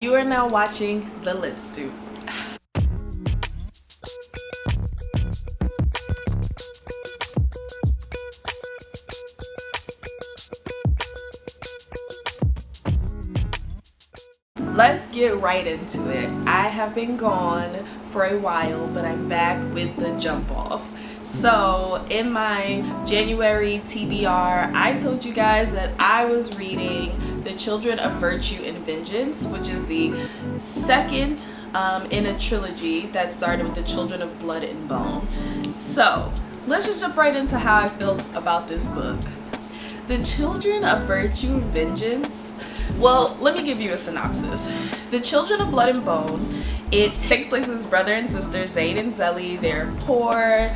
You are now watching the Lit Stoop. Let's get right into it. I have been gone for a while, but I'm back with the jump off. So in my January TBR, I told you guys that I was reading The Children of Virtue and Vengeance, which is the second in a trilogy that started with The Children of Blood and Bone. So let's just jump right into how I felt about this book. The Children of Virtue and Vengeance. Well, let me give you a synopsis. The Children of Blood and Bone, it takes place with his brother and sister, Zayn and Zelly. They're poor.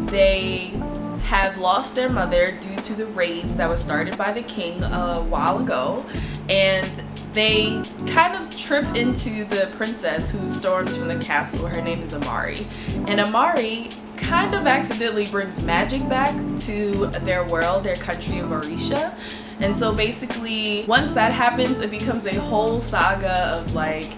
They have lost their mother due to the raids that was started by the king a while ago. And they kind of trip into the princess who storms from the castle. Her name is Amari. And Amari kind of accidentally brings magic back to their world, their country of Orisha. And so basically, once that happens, it becomes a whole saga of like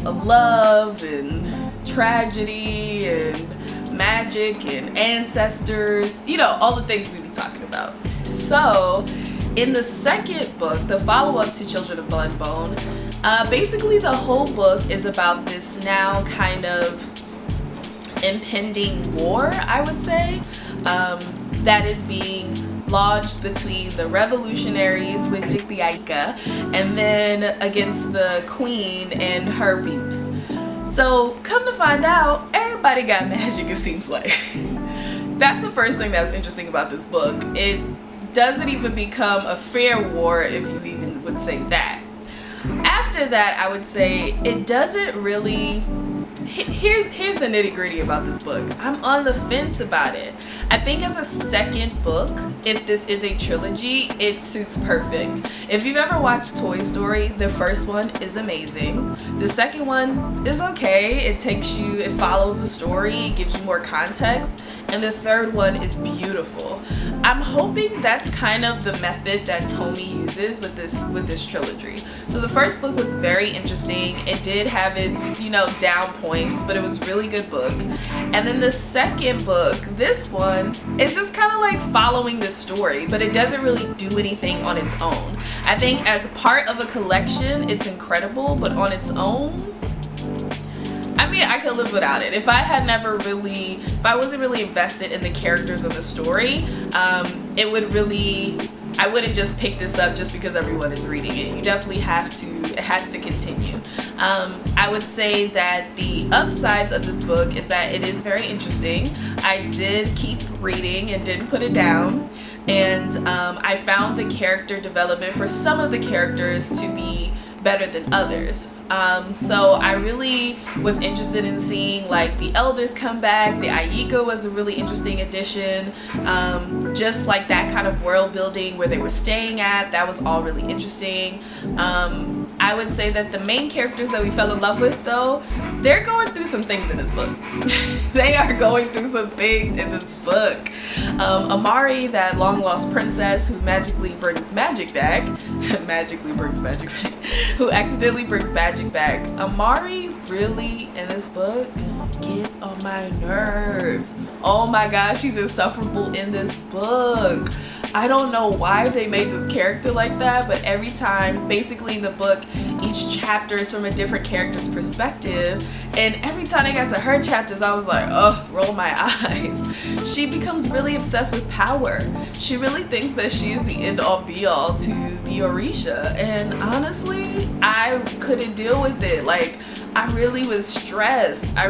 love and tragedy and magic and ancestors, you know, all the things we be talking about. So in the second book, the follow-up to Children of Blood and Bone, basically the whole book is about this now kind of impending war, I would say, that is being lodged between the revolutionaries with the Aika and then against the queen and her peeps. So come to find out, everybody got magic, it seems like. That's the first thing that's interesting about this book. It doesn't even become a fair war, if you even would say that. After that, I would say it doesn't really... Here's the nitty-gritty about this book. I'm on the fence about it. I think as a second book, if this is a trilogy, it suits perfect. If you've ever watched Toy Story, the first one is amazing. The second one is okay. It follows the story, gives you more context. And the third one is beautiful. I'm hoping that's kind of the method that Tomi uses with this trilogy. So the first book was very interesting. It did have its, down points, but it was a really good book. And then the second book, this one, it's just kind of like following the story, but it doesn't really do anything on its own. I think as part of a collection, it's incredible, but on its own, I mean, I could live without it. If I wasn't really invested in the characters of the story, I wouldn't just pick this up just because everyone is reading it. You definitely it has to continue. I would say that the upsides of this book is that it is very interesting. I did keep reading and didn't put it down. And I found the character development for some of the characters to be better than others. So I really was interested in seeing like the elders come back. The Aika was a really interesting addition. Just like that kind of world building where they were staying at, that was all really interesting. I would say that the main characters that we fell in love with, though, they're going through some things in this book. They are going through some things in this book. Amari, that long lost princess who magically brings magic back, who accidentally brings magic back. Amari really in this book gets on my nerves. Oh my gosh, she's insufferable in this book. I don't know why they made this character like that, but every time, basically in the book, each chapter is from a different character's perspective, and every time I got to her chapters, I was like, oh, roll my eyes. She becomes really obsessed with power. She really thinks that she is the end-all be-all to the Orisha, and honestly, I couldn't deal with it. Like, I really was stressed. I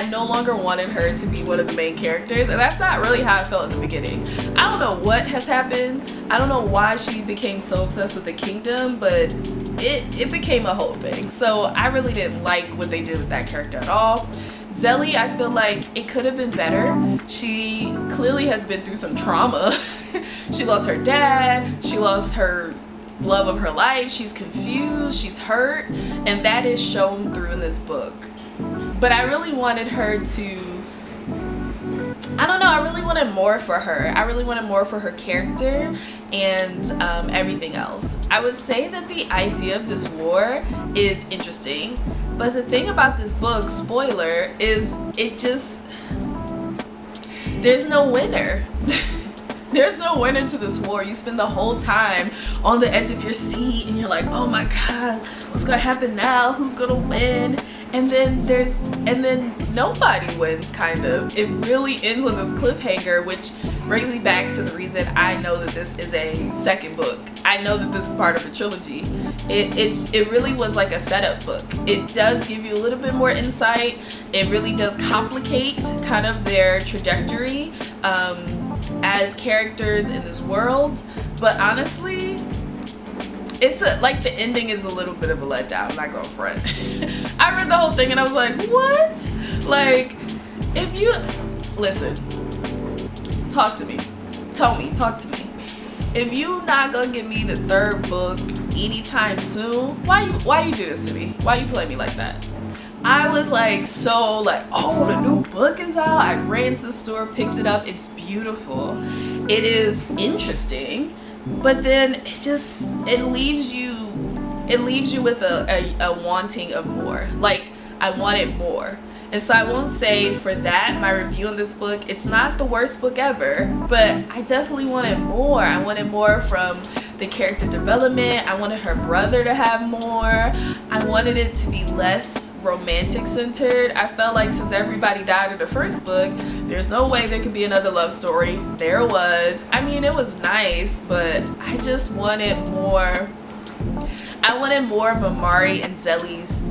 no longer wanted her to be one of the main characters, and that's not really how I felt in the beginning. I don't know what has happened. I don't know why she became so obsessed with the kingdom, but it became a whole thing. So I really didn't like what they did with that character at all. Zelly, I feel like it could have been better. She clearly has been through some trauma. She lost her dad. She lost her love of her life. She's confused. She's hurt. And that is shown through in this book. But I really wanted her to, I don't know, I really wanted more for her. I really wanted more for her character. and everything else. I would say that the idea of this war is interesting, but the thing about this book, spoiler, is there's no winner. There's no winner to this war. You spend the whole time on the edge of your seat and you're like, oh my god, what's gonna happen now? Who's gonna win? And then nobody wins, kind of. It really ends on this cliffhanger, which brings me back to the reason I know that this is a second book. I know that this is part of a trilogy. It really was like a setup book. It does give you a little bit more insight. It really does complicate kind of their trajectory as characters in this world. But honestly, like the ending is a little bit of a letdown, I'm not gonna front. I read the whole thing and I was like, what? Like, if you listen, talk to me. Tomi, talk to me. If you not gonna give me the third book anytime soon, why you do this to me? Why you play me like that? I was like, oh, the new book is out. I ran to the store, picked it up. It's beautiful. It is interesting, but then it leaves you with a wanting of more. Like, I wanted more. And so I won't say for that, my review on this book, it's not the worst book ever, but I definitely wanted more. I wanted more from the character development. I wanted her brother to have more. I wanted it to be less romantic centered. I felt like since everybody died in the first book, there's no way there could be another love story. There was. I mean, it was nice, but I just wanted more. I wanted more of Amari and Zelly's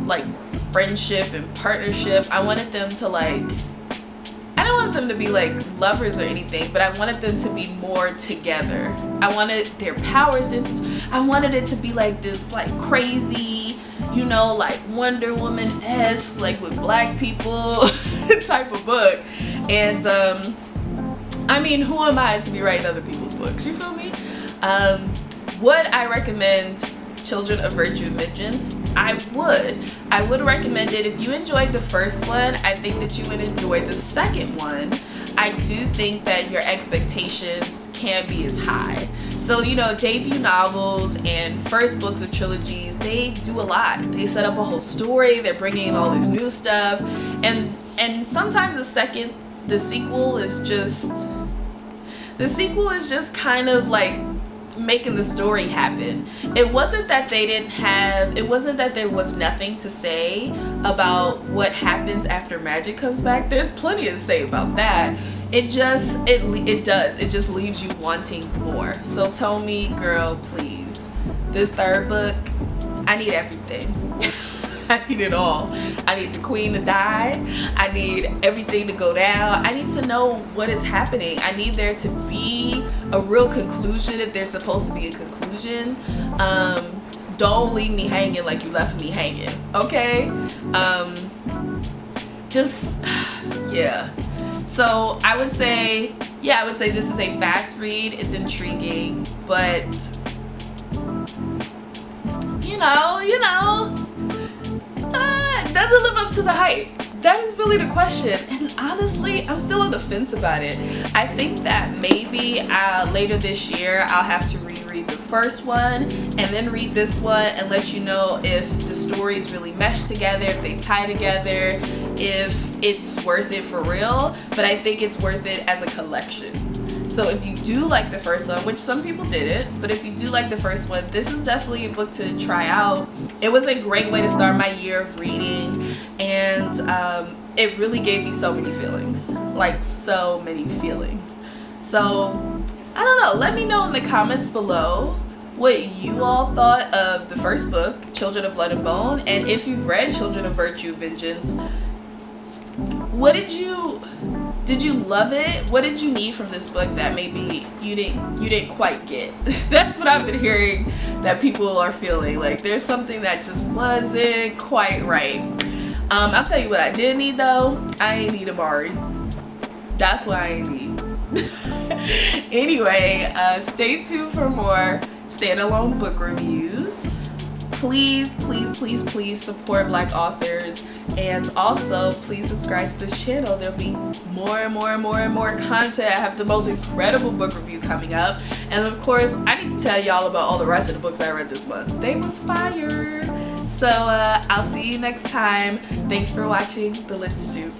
like friendship and partnership. I wanted them to I don't want them to be like lovers or anything, but I wanted them to be more together. I wanted their powers I wanted it to be like this like crazy, like Wonder Woman-esque, like with black people type of book. And I mean, who am I to be writing other people's books? You feel me? Would I recommend Children of Virtue and Vengeance? I would recommend it. If you enjoyed the first one, I think that you would enjoy the second one. I do think that your expectations can be as high. So, debut novels and first books of trilogies, they do a lot. They set up a whole story, they're bringing in all this new stuff, and sometimes the sequel is just kind of like making the story happen. It wasn't that there was nothing to say about what happens after magic comes back. There's plenty to say about that. It just leaves you wanting more. So Tomi, girl, please, this third book, I need everything. I need it all. I need the queen to die. I need everything to go down. I need to know what is happening. I need there to be a real conclusion if there's supposed to be a conclusion. Don't leave me hanging like you left me hanging, okay? Yeah. So I would say this is a fast read. It's intriguing, but doesn't live up to the hype. That is really the question, and honestly, I'm still on the fence about it. I think that maybe later this year I'll have to reread the first one and then read this one and let you know if the stories really mesh together, if they tie together, if it's worth it for real. But I think it's worth it as a collection. So if you do like the first one, which some people didn't, but if you do like the first one, this is definitely a book to try out. It was a great way to start my year of reading, and it really gave me so many feelings. Like, so many feelings. So, I don't know. Let me know in the comments below what you all thought of the first book, Children of Blood and Bone, and if you've read Children of Virtue and Vengeance, did you love it? What did you need from this book that maybe you didn't quite get? That's what I've been hearing that people are feeling. Like, there's something that just wasn't quite right. I'll tell you what I did need though. I ain't need Amari. That's what I ain't need. Anyway, stay tuned for more standalone book reviews. Please, please, please, please support Black authors, and also please subscribe to this channel. There'll be more and more and more and more content. I have the most incredible book review coming up. And of course, I need to tell y'all about all the rest of the books I read this month. They was fire. So I'll see you next time. Thanks for watching The Lit Stoop.